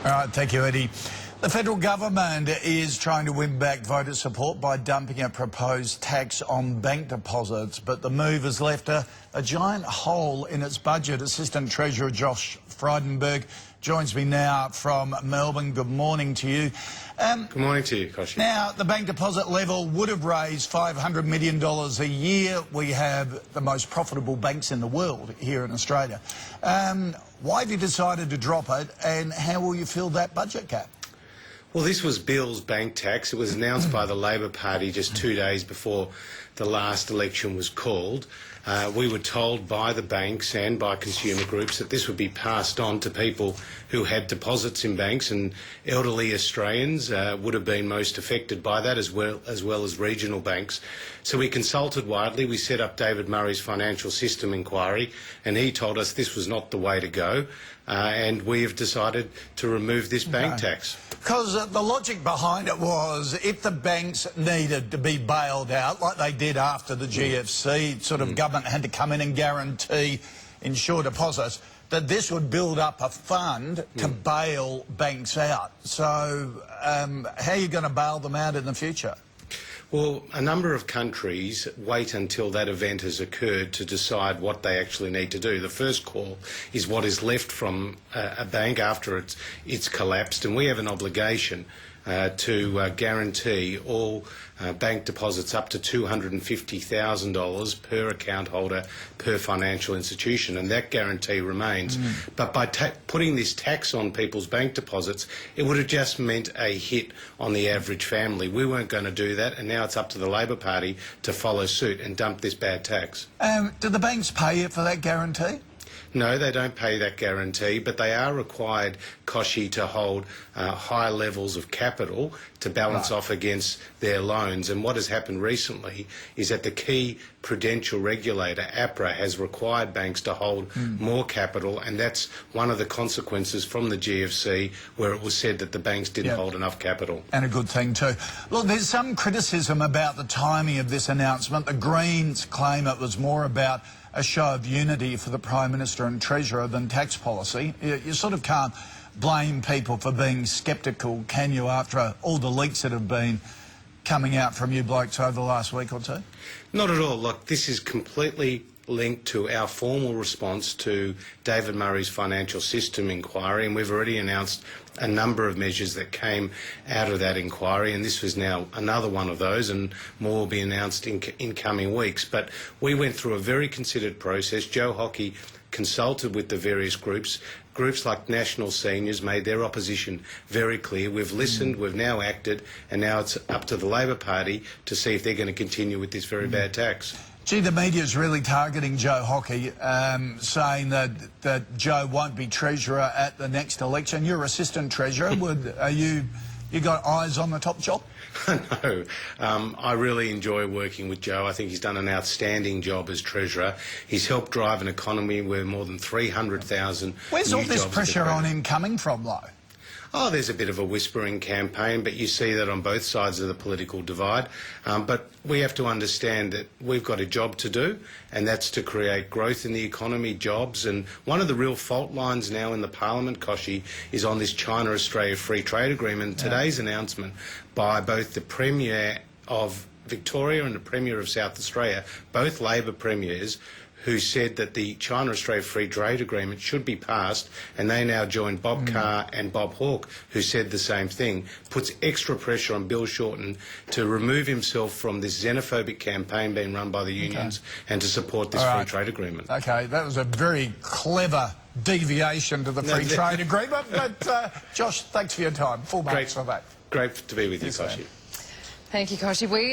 All right, thank you, Eddie. The federal government is trying to win back voter support by dumping a proposed tax on bank deposits, but the move has left a giant hole in its budget. Assistant Treasurer Josh Frydenberg joins me now from Melbourne. Good morning to you. Good morning to you, Koshi. Now, the bank deposit level would have raised $500 million a year. We have the most profitable banks in the world here in Australia. Why have you decided to drop it, and how will you fill that budget gap? Well, this was Bill's bank tax. It was announced by the Labor Party just 2 days before the last election was called. We were told by the banks and by consumer groups that this would be passed on to people who had deposits in banks, and elderly Australians would have been most affected by that, as well as regional banks. So we consulted widely. We set up David Murray's Financial System Inquiry, and he told us this was not the way to go, and we have decided to remove this bank tax. Because the logic behind it was, if the banks needed to be bailed out, like they did after the GFC, sort of government had to come in and guarantee insure deposits, that this would build up a fund to bail banks out. So how are you going to bail them out in the future? Well, a number of countries wait until that event has occurred to decide what they actually need to do. The first call is what is left from a bank after it's collapsed, and we have an obligation to guarantee all bank deposits up to $250,000 per account holder per financial institution, and that guarantee remains. But by putting this tax on people's bank deposits, it would have just meant a hit on the average family. We weren't going to do that, and now it's up to the Labor Party to follow suit and dump this bad tax. Do the banks pay you for that guarantee? No, they don't pay that guarantee, but they are required, Koshi, to hold high levels of capital to balance off against their loans. And what has happened recently is that the key prudential regulator, APRA, has required banks to hold more capital, and that's one of the consequences from the GFC, where it was said that the banks didn't hold enough capital. And a good thing too. Look, there's some criticism about the timing of this announcement. The Greens claim it was more about a show of unity for the Prime Minister and Treasurer than tax policy. You sort of can't blame people for being sceptical, can you, after all the leaks that have been coming out from you blokes over the last week or two? Not at all. Look, this is completely linked to our formal response to David Murray's Financial System Inquiry, and we've already announced a number of measures that came out of that inquiry, and this was now another one of those, and more will be announced in coming weeks. But we went through a very considered process. Joe Hockey consulted with the various groups. Groups like National Seniors made their opposition very clear. We've listened, we've now acted, and now it's up to the Labor Party to see if they're going to continue with this very bad tax. Gee, the media's really targeting Joe Hockey, saying that Joe won't be Treasurer at the next election. You're Assistant Treasurer. You got eyes on the top job? No. I really enjoy working with Joe. I think he's done an outstanding job as Treasurer. He's helped drive an economy where more than 300,000 Where's all this pressure on him coming from, though? Oh, there's a bit of a whispering campaign, but you see that on both sides of the political divide. But we have to understand that we've got a job to do, and that's to create growth in the economy, jobs. And one of the real fault lines now in the Parliament, Koshi, is on this China-Australia Free Trade Agreement. Today's announcement by both the Premier of Victoria and the Premier of South Australia, both Labor premiers, who said that the China-Australia Free Trade Agreement should be passed, and they now joined Bob Carr and Bob Hawke, who said the same thing, puts extra pressure on Bill Shorten to remove himself from this xenophobic campaign being run by the unions and to support this free trade agreement. Okay, that was a very clever deviation to the free trade agreement, but Josh, thanks for your time. Full marks for that. Great to be with you, Koshi. Thank you, Koshi.